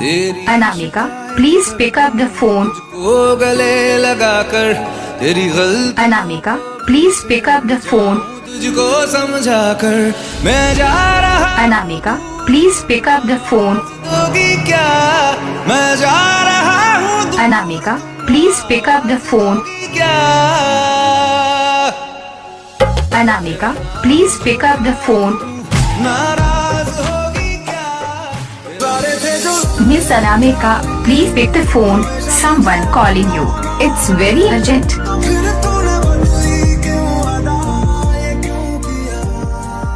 तेरी Anamika, please pick up the phone. वो गले लगाकर तेरी गलती Anamika, please pick up the phone. तुझको समझा कर मैं जा रहा Anamika, please pick up the phone. होगी क्या मैं जा रहा हूँ Anamika, please pick up the phone. क्या Anamika, please pick up the phone. नाराज होगी क्या सारे थे जो Miss Anamika, please pick the phone. Someone calling you. It's very urgent.